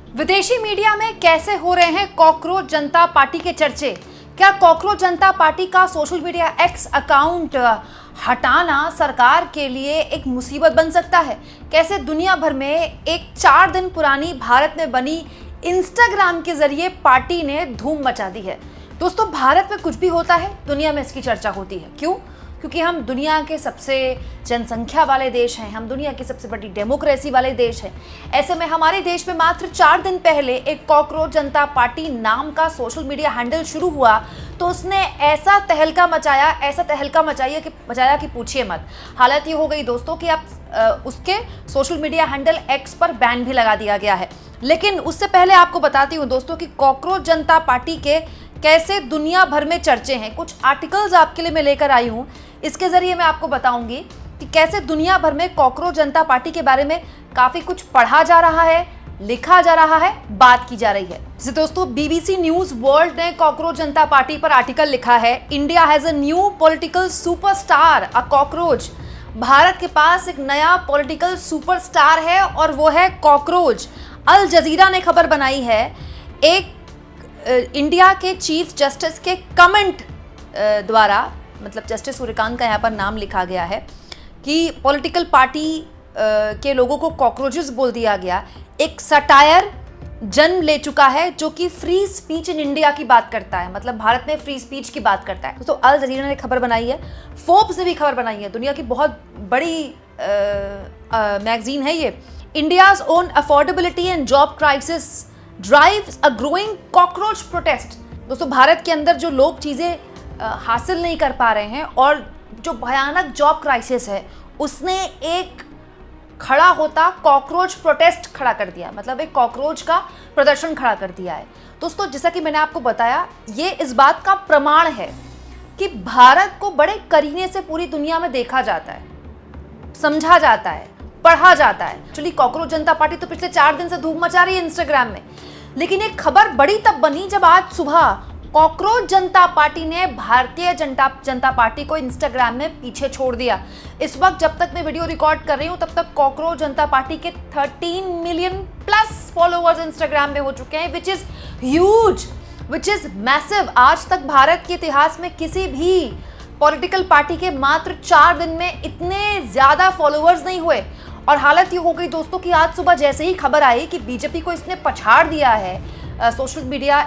विदेशी मीडिया में कैसे हो रहे हैं कॉकरोच जनता पार्टी के चर्चे। क्या कॉकरोच जनता पार्टी का सोशल मीडिया एक्स अकाउंट हटाना सरकार के लिए एक मुसीबत बन सकता है? कैसे दुनिया भर में एक 4 दिन पुरानी भारत में बनी इंस्टाग्राम के जरिए पार्टी ने धूम मचा दी है। दोस्तों, भारत में कुछ भी होता है दुनिया में इसकी चर्चा होती है। क्यों? क्योंकि हम दुनिया के सबसे जनसंख्या वाले देश हैं, हम दुनिया की सबसे बड़ी डेमोक्रेसी वाले देश हैं। ऐसे में हमारे देश में मात्र 4 दिन पहले एक कॉकरोच जनता पार्टी नाम का सोशल मीडिया हैंडल शुरू हुआ तो उसने ऐसा तहलका मचाया कि पूछिए मत। हालत ये हो गई दोस्तों कि अब उसके सोशल मीडिया हैंडल एक्स पर बैन भी लगा दिया गया है। लेकिन उससे पहले आपको बताती हूँ दोस्तों कि कॉकरोच जनता पार्टी के कैसे दुनिया भर में चर्चे हैं। कुछ आर्टिकल्स आपके लिए मैं लेकर आई हूँ, इसके जरिए मैं आपको बताऊंगी कि कैसे दुनिया भर में कॉकरोच जनता पार्टी के बारे में काफी कुछ पढ़ा जा रहा है, लिखा जा रहा है, बात की जा रही है। जैसे दोस्तों, बीबीसी न्यूज वर्ल्ड ने कॉकरोच जनता पार्टी पर आर्टिकल लिखा है, India has a new political superstar a cockroach. Bharat के पास एक नया पॉलिटिकल सुपरस्टार है और वो है कॉकरोच। अल जजीरा ने खबर बनाई है, एक इंडिया के चीफ जस्टिस के कमेंट द्वारा, मतलब जस्टिस सूर्यकांत का यहाँ पर नाम लिखा गया है कि पॉलिटिकल पार्टी के लोगों को कॉकरोचेस बोल दिया गया। एक सटायर जन्म ले चुका है जो कि फ्री स्पीच इन इंडिया की बात करता है, मतलब भारत में फ्री स्पीच की बात करता है। तो अल जजीरा ने खबर बनाई है, फोर्ब्स ने भी खबर बनाई है, दुनिया की बहुत बड़ी मैगजीन है ये। India's own affordability and job crisis drives a growing cockroach protest. दोस्तों, भारत के अंदर जो लोग चीज़ें हासिल नहीं कर पा रहे हैं और जो भयानक जॉब क्राइसिस है, उसने एक खड़ा होता कॉकरोच प्रोटेस्ट खड़ा कर दिया, मतलब एक कॉकरोच का प्रदर्शन खड़ा कर दिया है। दोस्तों, जैसा कि मैंने आपको बताया, ये इस बात का प्रमाण है कि भारत को बड़े करीने से पूरी दुनिया में देखा जाता है, समझा जाता है, पढ़ा जाता है। एक्चुअली कॉकरोच जनता पार्टी तो पिछले 4 दिन से धूम मचा रही है इंस्टाग्राम में, लेकिन एक खबर बड़ी तब बनी जब आज सुबह कॉकरोच जनता पार्टी ने भारतीय जनता पार्टी को इंस्टाग्राम में पीछे छोड़ दिया। इस वक्त जब तक मैं वीडियो रिकॉर्ड कर रही हूं, तब तक कॉकरोच जनता पार्टी के 13 मिलियन प्लस फॉलोअर्स इंस्टाग्राम में हो चुके हैं, which is huge, which is massive. आज तक भारत के इतिहास में किसी भी पॉलिटिकल पार्टी के मात्र 4 दिन में इतने ज्यादा फॉलोअर्स नहीं हुए। और हालत ये हो गई दोस्तों कि आज सुबह जैसे ही खबर आई कि बीजेपी को इसने पछाड़ दिया है सोशल मीडिया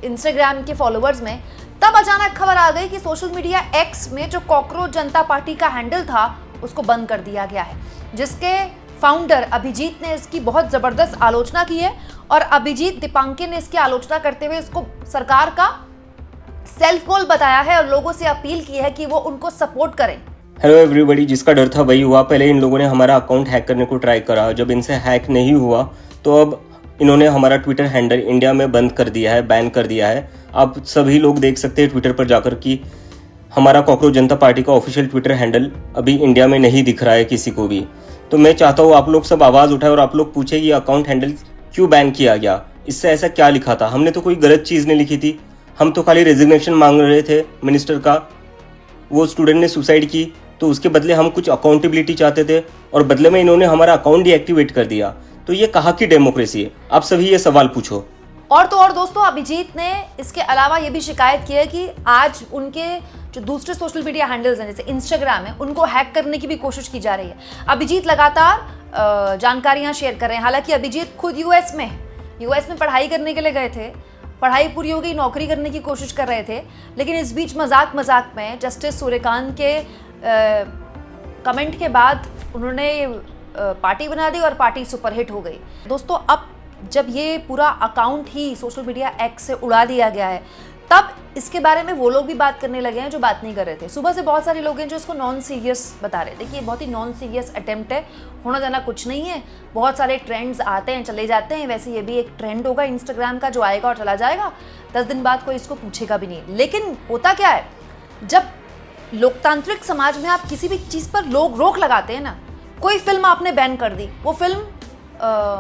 इंस्टाग्राम के फॉलोअर्स में, तब अचानक खबर आ गई कि सोशल मीडिया एक्स में जो कॉकरोच जनता पार्टी का हैंडल था उसको बंद कर दिया गया है, जिसके फाउंडर अभिजीत ने इसकी बहुत ज़बरदस्त आलोचना की है। और अभिजीत दीपांके ने इसकी आलोचना करते हुए इसको सरकार का सेल्फ गोल बताया है और लोगों से अपील की है कि वो उनको सपोर्ट करें। हेलो एवरीबॉडी, जिसका डर था वही हुआ। पहले इन लोगों ने हमारा अकाउंट हैक करने को ट्राई करा, जब इनसे हैक नहीं हुआ तो अब इन्होंने हमारा ट्विटर हैंडल इंडिया में बंद कर दिया है, बैन कर दिया है। आप सभी लोग देख सकते हैं ट्विटर पर जाकर कि हमारा कॉकरोच जनता पार्टी का ऑफिशियल ट्विटर हैंडल अभी इंडिया में नहीं दिख रहा है किसी को भी। तो मैं चाहता हूँ आप लोग सब आवाज़ उठाए और आप लोग पूछे ये अकाउंट हैंडल क्यों बैन किया गया, इससे ऐसा क्या लिखा था। हमने तो कोई गलत चीज़ नहीं लिखी थी, हम तो खाली रेजिग्नेशन मांग रहे थे मिनिस्टर का। वो स्टूडेंट ने सुसाइड की तो उसके बदले हम कुछ अकाउंटेबिलिटी चाहते थे और बदले में इन्होंने हमारा अकाउंट डीएक्टिवेट कर दिया। तो ये कहाँ की डेमोक्रेसी है? आप सभी ये सवाल पूछो। और तो और दोस्तों, अभिजीत ने इसके अलावा ये भी शिकायत की है कि आज उनके जो दूसरे सोशल मीडिया हैंडल्स हैं जैसे इंस्टाग्राम है, उनको हैक करने की भी कोशिश की जा रही है। अभिजीत लगातार जानकारियां शेयर कर रहे हैं। हालांकि अभिजीत खुद यूएस में पढ़ाई करने के लिए गए थे, पढ़ाई पूरी हो गई, नौकरी करने की कोशिश कर रहे थे, लेकिन इस बीच मजाक में जस्टिस सूर्यकांत के कमेंट के बाद उन्होंने पार्टी बना दी और पार्टी सुपरहिट हो गई। दोस्तों, अब जब ये पूरा अकाउंट ही सोशल मीडिया एक्स से उड़ा दिया गया है, तब इसके बारे में वो लोग भी बात करने लगे हैं जो बात नहीं कर रहे थे। सुबह से बहुत सारे लोग हैं जो इसको नॉन सीरियस बता रहे थे कि ये बहुत ही नॉन सीरियस अटेम्प्ट है, होना जाना कुछ नहीं है, बहुत सारे ट्रेंड्स आते हैं चले जाते हैं, वैसे ये भी एक ट्रेंड होगा इंस्टाग्राम का जो आएगा और चला जाएगा, 10 दिन बाद कोई इसको पूछेगा भी नहीं। लेकिन होता क्या है, जब लोकतांत्रिक समाज में आप किसी भी चीज़ पर लोग रोक लगाते हैं ना, कोई फिल्म आपने बैन कर दी, वो फिल्म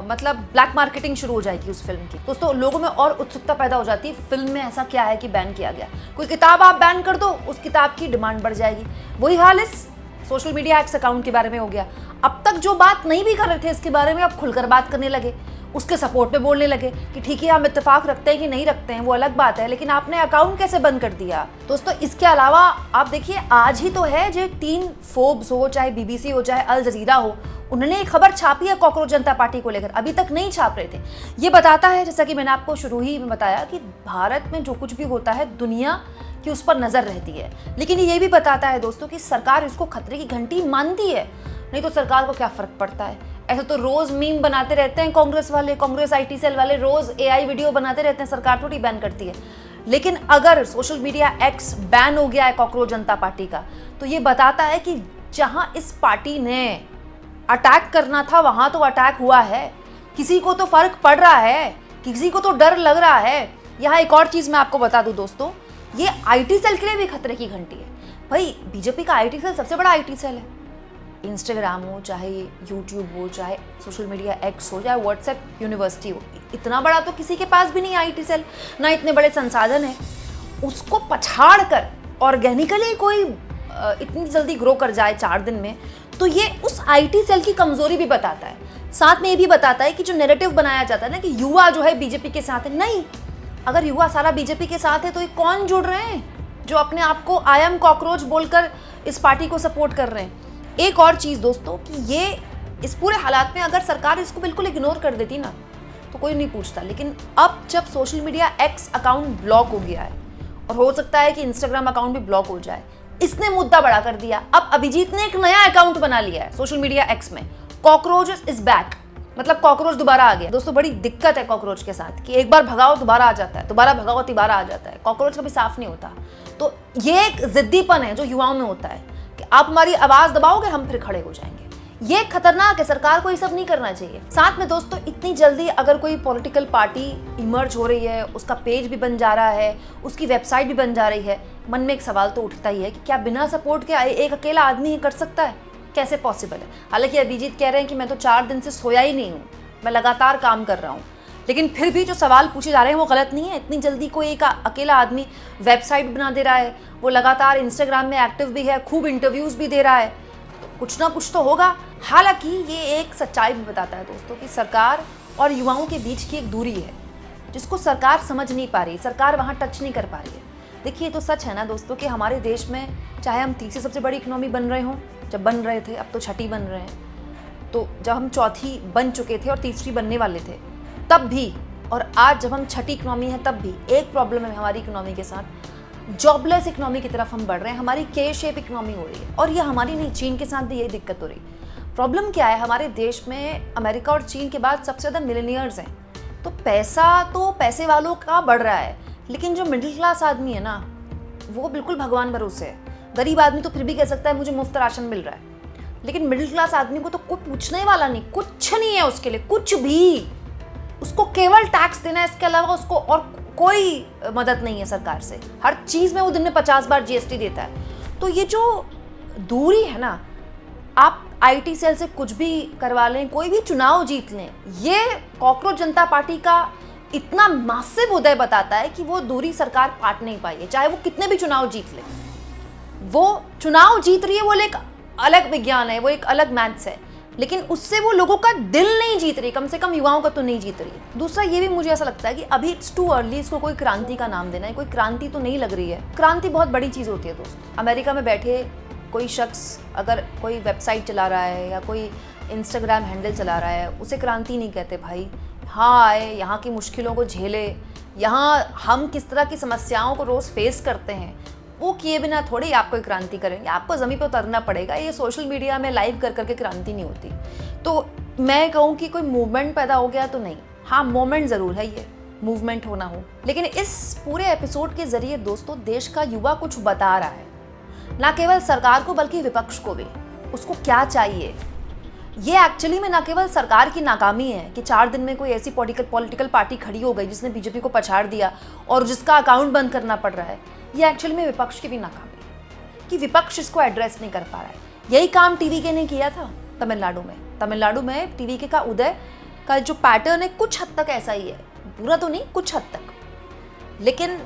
मतलब ब्लैक मार्केटिंग शुरू हो जाएगी उस फिल्म की। दोस्तों, लोगों में और उत्सुकता पैदा हो जाती है, फिल्म में ऐसा क्या है कि बैन किया गया। कोई किताब आप बैन कर दो, उस किताब की डिमांड बढ़ जाएगी। वही हाल इस सोशल मीडिया एक्स अकाउंट के बारे में हो गया। अब तक जो बात नहीं भी कर रहे थे इसके बारे में, अब खुलकर बात करने लगे, उसके सपोर्ट में बोलने लगे कि ठीक है हम इत्तेफाक रखते हैं कि नहीं रखते हैं वो अलग बात है, लेकिन आपने अकाउंट कैसे बंद कर दिया। दोस्तों इसके अलावा आप देखिए, आज ही तो है जो 3 फोर्ब्स हो, चाहे BBC हो, चाहे अल जजीरा हो, उन्होंने एक खबर छापी है कॉकरोच जनता पार्टी को लेकर, अभी तक नहीं छाप रहे थे। ये बताता है, जैसा कि मैंने आपको शुरू ही में बताया, कि भारत में जो कुछ भी होता है दुनिया की उस पर नजर रहती है। लेकिन ये भी बताता है दोस्तों कि सरकार इसको खतरे की घंटी मानती है, नहीं तो सरकार को क्या फर्क पड़ता है। ऐसे तो रोज मीम बनाते रहते हैं कांग्रेस वाले, कांग्रेस IT सेल वाले रोज AI वीडियो बनाते रहते हैं, सरकार थोड़ी बैन करती है। लेकिन अगर सोशल मीडिया X बैन हो गया है कॉकरोच जनता पार्टी का, तो ये बताता है कि जहां इस पार्टी ने अटैक करना था वहां तो अटैक हुआ है, किसी को तो फर्क पड़ रहा है, किसी को तो डर लग रहा है। यहाँ एक और चीज मैं आपको बता दूं दोस्तों, ये IT सेल के लिए भी खतरे की घंटी है। भाई बीजेपी का IT सेल सबसे बड़ा IT सेल है। इंस्टाग्राम हो, चाहे यूट्यूब हो, चाहे सोशल मीडिया X हो, चाहे व्हाट्सएप यूनिवर्सिटी हो, इतना बड़ा तो किसी के पास भी नहीं IT सेल, ना इतने बड़े संसाधन है। उसको पछाड़ कर ऑर्गेनिकली कोई इतनी जल्दी ग्रो कर जाए 4 दिन में, तो ये उस IT सेल की कमजोरी भी बताता है। साथ में ये भी बताता है कि जो नैरेटिव बनाया जाता है ना कि युवा जो है बीजेपी के साथ है, नहीं, अगर युवा सारा बीजेपी के साथ है तो ये कौन जुड़ रहे हैं जो अपने आप को आई एम कॉकरोच बोलकर इस पार्टी को सपोर्ट कर रहे हैं। एक और चीज दोस्तों कि ये इस पूरे हालात में अगर सरकार इसको बिल्कुल इग्नोर कर देती ना तो कोई नहीं पूछता, लेकिन अब जब social media X account block हो गया है और हो सकता है कि इंस्टाग्राम अकाउंट भी ब्लॉक हो जाए, इसने मुद्दा बड़ा कर दिया। अब अभिजीत ने एक नया अकाउंट बना लिया है सोशल मीडिया X में, कॉकरोच इज बैक, मतलब कॉकरोच दोबारा आ गया। दोस्तों बड़ी दिक्कत है कॉकरोच के साथ कि एक बार भगाओ दोबारा आ जाता है, दोबारा भगाओ तिबारा आ जाता है, कॉकरोच कभी साफ नहीं होता। तो ये एक जिद्दीपन है जो युवाओं में होता है कि आप हमारी आवाज दबाओगे हम फिर खड़े हो जाएंगे। ये खतरनाक है, सरकार को ये सब नहीं करना चाहिए। साथ में दोस्तों इतनी जल्दी अगर कोई पॉलिटिकल पार्टी इमर्ज हो रही है, उसका पेज भी बन जा रहा है, उसकी वेबसाइट भी बन जा रही है, मन में एक सवाल तो उठता ही है कि क्या बिना सपोर्ट के एक अकेला आदमी ही कर सकता है? कैसे पॉसिबल है? हालांकि अभिजीत कह रहे हैं कि मैं तो 4 दिन से सोया ही नहीं हूँ, मैं लगातार काम कर रहा हूँ, लेकिन फिर भी जो सवाल पूछे जा रहे हैं वो गलत नहीं है। इतनी जल्दी कोई एक अकेला आदमी वेबसाइट बना दे रहा है, वो लगातार इंस्टाग्राम में एक्टिव भी है, खूब इंटरव्यूज़ भी दे रहा है, तो कुछ ना कुछ तो होगा। हालांकि ये एक सच्चाई भी बताता है दोस्तों कि सरकार और युवाओं के बीच की एक दूरी है जिसको सरकार समझ नहीं पा रही, सरकार वहाँ टच नहीं कर पा रही है। देखिए तो सच है ना दोस्तों कि हमारे देश में चाहे हम तीसरी सबसे बड़ी इकोनॉमी बन रहे हों, जब बन रहे थे, अब तो छठी बन रहे हैं, तो जब हम चौथी बन चुके थे और तीसरी बनने वाले थे तब भी, और आज जब हम छठी इकोनॉमी है तब भी एक प्रॉब्लम है हमारी इकोनॉमी के साथ, जॉबलेस इकोनॉमी की तरफ हम बढ़ रहे हैं, हमारी के शेप इकोनॉमी हो रही है। और ये हमारी नहीं, चीन के साथ भी यही दिक्कत हो रही है। प्रॉब्लम क्या है, हमारे देश में अमेरिका और चीन के बाद सबसे ज़्यादा मिलेनियर्स हैं, तो पैसा तो पैसे वालों का बढ़ रहा है, लेकिन जो मिडिल क्लास आदमी है ना वो बिल्कुल भगवान भरोसे है। गरीब आदमी तो फिर भी कह सकता है मुझे मुफ्त राशन मिल रहा है, लेकिन मिडिल क्लास आदमी को तो कोई पूछने वाला नहीं, कुछ नहीं है उसके लिए, कुछ भी, उसको केवल टैक्स देना है, इसके अलावा उसको और कोई मदद नहीं है सरकार से। हर चीज में वो दिन में 50 बार GST देता है। तो ये जो दूरी है ना, आप IT सेल से कुछ भी करवा लें, कोई भी चुनाव जीत लें, ये कॉकरोच जनता पार्टी का इतना मासिव उदय बताता है कि वो दूरी सरकार पाट नहीं पाई है। चाहे वो कितने भी चुनाव जीत ले, वो चुनाव जीत रही है, वो एक अलग विज्ञान है, वो एक अलग मैथ्स है, लेकिन उससे वो लोगों का दिल नहीं जीत रही, कम से कम युवाओं का तो नहीं जीत रही है। दूसरा ये भी मुझे ऐसा लगता है कि अभी इट्स टू अर्ली इसको कोई क्रांति का नाम देना है, कोई क्रांति तो नहीं लग रही है। क्रांति बहुत बड़ी चीज़ होती है दोस्त। अमेरिका में बैठे कोई शख्स अगर कोई वेबसाइट चला रहा है या कोई इंस्टाग्राम हैंडल चला रहा है, उसे क्रांति नहीं कहते भाई। हाँ आए, यहाँ की मुश्किलों को झेले, यहाँ हम किस तरह की समस्याओं को रोज़ फेस करते हैं, वो किए बिना थोड़ी आपको क्रांति करेंगे, आपको ज़मीन पर उतरना पड़ेगा। ये सोशल मीडिया में लाइव कर करके क्रांति नहीं होती। तो मैं कहूँ कि कोई मूवमेंट पैदा हो गया तो नहीं, हाँ मोमेंट ज़रूर है, ये मूवमेंट होना हो, लेकिन इस पूरे एपिसोड के ज़रिए दोस्तों देश का युवा कुछ बता रहा है, ना केवल सरकार को बल्कि विपक्ष को भी। उसको क्या चाहिए, ये एक्चुअली में ना केवल सरकार की नाकामी है कि 4 दिन में कोई ऐसी पॉलिटिकल पार्टी खड़ी हो गई जिसने बीजेपी को पछाड़ दिया और जिसका अकाउंट बंद करना पड़ रहा है। ये एक्चुअली में विपक्ष की भी नाकामी है कि विपक्ष इसको एड्रेस नहीं कर पा रहा है। यही काम TVK ने किया था तमिलनाडु में TVK का उदय का जो पैटर्न है कुछ हद तक ऐसा ही है, पूरा तो नहीं, कुछ हद तक। लेकिन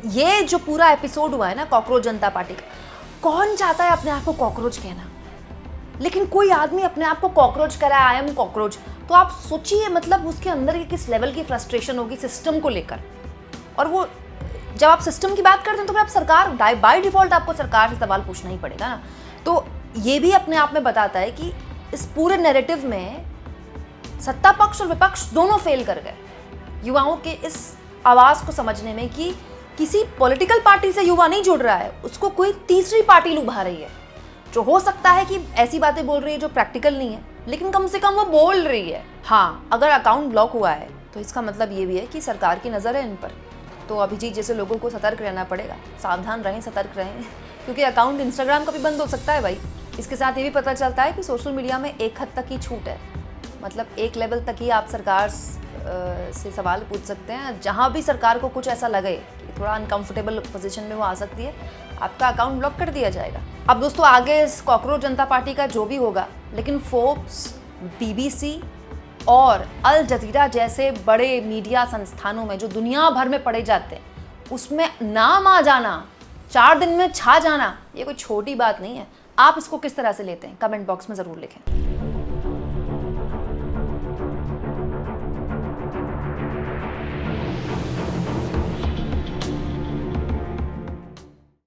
ये जो पूरा एपिसोड हुआ है ना कॉकरोच जनता पार्टी का, कौन चाहता है अपने आप को कॉकरोच कहना? लेकिन कोई आदमी अपने आप को कॉकरोच करा, आई एम कॉकरोच, तो आप सोचिए मतलब उसके अंदर ये किस लेवल की फ्रस्ट्रेशन होगी सिस्टम को लेकर। और वो जब आप सिस्टम की बात करते हैं तो फिर आप सरकार बाय डिफॉल्ट आपको सरकार से सवाल पूछना ही पड़ेगा ना। तो ये भी अपने आप में बताता है कि इस पूरे नैरेटिव में सत्ता पक्ष और विपक्ष दोनों फेल कर गए युवाओं के इस आवाज़ को समझने में कि किसी पॉलिटिकल पार्टी से युवा नहीं जुड़ रहा है, उसको कोई तीसरी पार्टी लुभा रही है, जो हो सकता है कि ऐसी बातें बोल रही है जो प्रैक्टिकल नहीं है, लेकिन कम से कम वो बोल रही है। हाँ, अगर अकाउंट ब्लॉक हुआ है तो इसका मतलब ये भी है कि सरकार की नज़र है इन पर। तो अभिजीत जैसे लोगों को सतर्क रहना पड़ेगा, सावधान रहें, सतर्क रहें, क्योंकि अकाउंट इंस्टाग्राम का भी बंद हो सकता है भाई। इसके साथ ये भी पता चलता है कि सोशल मीडिया में एक हद तक ही छूट है, मतलब एक लेवल तक ही आप सरकार से सवाल पूछ सकते हैं। जहाँ भी सरकार को कुछ ऐसा लगे कि थोड़ा अनकंफर्टेबल पोजीशन में वो आ सकती है, आपका अकाउंट ब्लॉक कर दिया जाएगा। अब दोस्तों आगे इस कॉकरोच जनता पार्टी का जो भी होगा, लेकिन फोर्ब्स, BBC और अल जजीरा जैसे बड़े मीडिया संस्थानों में जो दुनिया भर में पढ़े जाते हैं, उसमें नाम आ जाना, 4 दिन में छा जाना, ये कोई छोटी बात नहीं है। आप इसको किस तरह से लेते हैं, कमेंट बॉक्स में ज़रूर लिखें।